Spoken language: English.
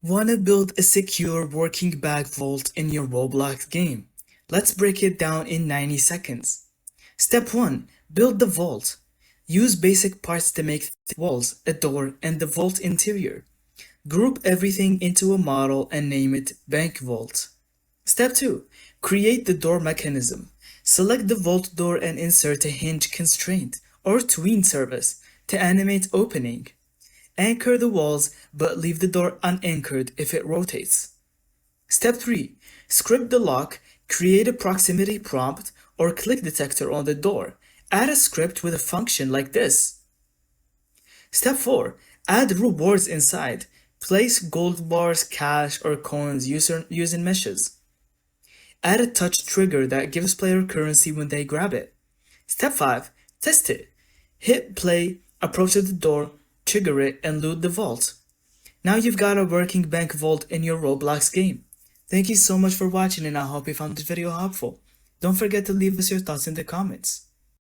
Wanna build a secure working bag vault in your Roblox game? Let's break it down in 90 seconds. Step 1. Build the vault. Use basic parts to make walls, a door, and the vault interior. Group everything into a model and name it Bank Vault. Step 2. Create the door mechanism. Select the vault door and insert a hinge constraint or tween service to animate opening. Anchor the walls but leave the door unanchored if it rotates. Step 3. Script the lock, create a proximity prompt or click detector on the door. Add a script with a function like this. Step 4. Add rewards inside. Place gold bars, cash, or coins using meshes. Add a touch trigger that gives player currency when they grab it. Step 5. Test it. Hit play, approach the door, trigger it, and loot the vault. Now you've got a working bank vault in your Roblox game. Thank you so much for watching and I hope you found this video helpful. Don't forget to leave us your thoughts in the comments.